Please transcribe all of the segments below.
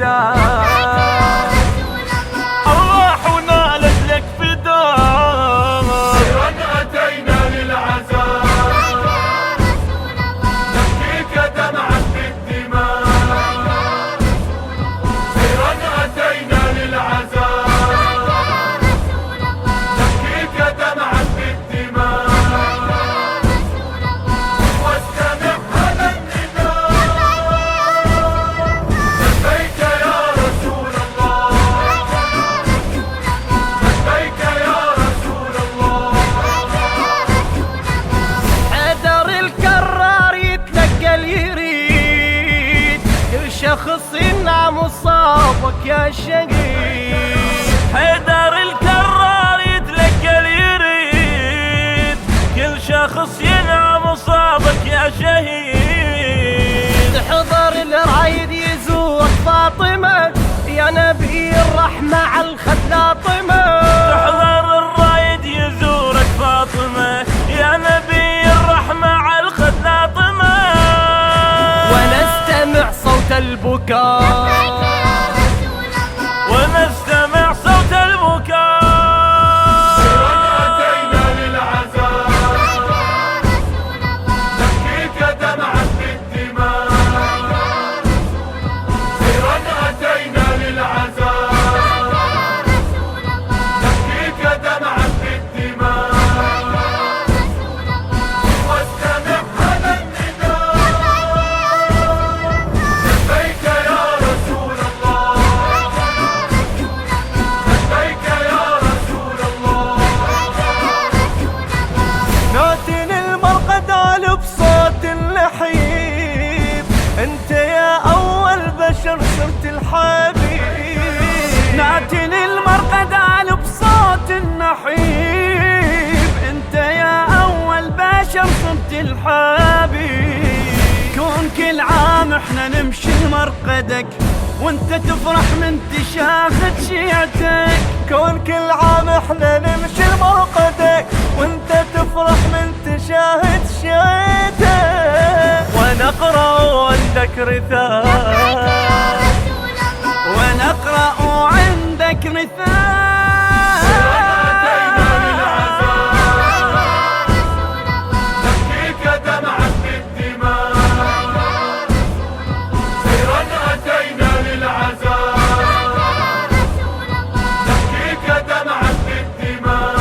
العذاب. أرواح ونالت لك فداء، سيرا أتينا للعذاب، نبكيك دمعا بالدماء. سيرا أتينا للعذاب، نبكيك دمعا بالدماء. واستمع هذا النداء، لبيك يا رسول الله، لبيك يا رسول الله. حيدر الكرار يتلقى اليريد، كل شخص ينعم وصابك يا شهيد. حيدر الكرار يتلقى اليريد، كل شخص ينعم وصابك يا شهيد. تحضر الرايد يزورك فاطمة يا نبي الرحمة على الخد لاطمة. تحضر الرايد يزورك فاطمة يا نبي الرحمة على الخد لاطمة. ونستمع صوت البكاء، ونستمع صوت البكاء. سيرا أتينا للعذاب، نبكيك دمعا بالدماء. سيرا أتينا للعذاب، نبكيك دمعا بالدماء. واستمع هذا النداء، لبيك يا رسول الله، لبيك يا رسول الله. ناتن المرقد بصوت اللحيب، انت يا اول بشر صرت الحبيب. ناتن المرقد بصوت النحيب، انت يا اول بشر صرت الحبيب. كون كل عام احنا نمشي لمرقدك، وانت تفرح من تشاهد شيعتك. كون كل عام احنا نمشي لمرقدك، وانت تفرح من تشاهد شيعتك. ونقرأ عندك رثاء، ونقرأ عندك رثاء. أتينا للعذاب، نبكيك دمعا بالدماء. سيرا أتينا للعذاب، نبكيك دمعا بالدماء.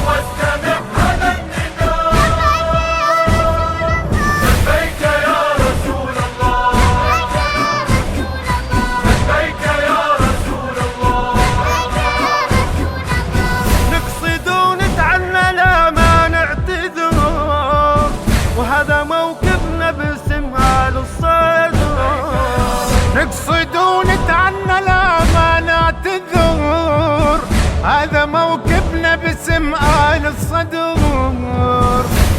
واستمع هذا النداء، لبيك يا رسول الله، لبيك يا رسول الله. نقصد ونتعنى لا ما نعتذر، وهذا موقفنا باسم آل الصدر. نقصد ونتعنى لا ما نعتذر، هذا موقفنا باسم آل الصدر.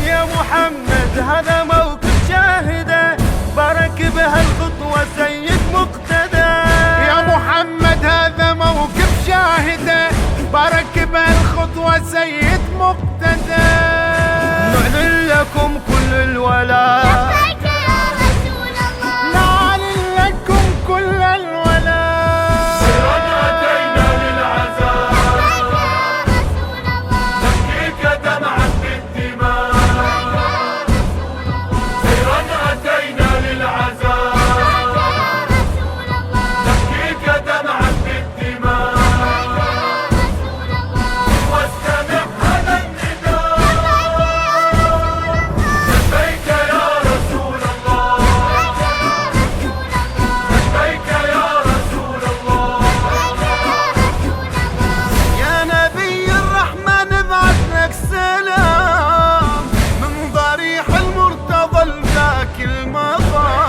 يا محمد هذا موقف شاهده، بارك بها الخطوة سيد مقتدى. يا محمد هذا موقف شاهده، بارك بها الخطوة سيد مقتدى. نعلن لكم كل الولاء، نعلن لكم كل الولاء. سيرا أتينا للعذاب، نبكيك دمعا بالدماء. سيرا أتينا للعذاب، نبكيك دمعا بالدماء. واستمع هذا النداء، لبيك يا رسول الله، لبيك يا رسول الله. يا نبي الرحمة نبعث لك سلام، من ضريح المرتضى لذاك المقام.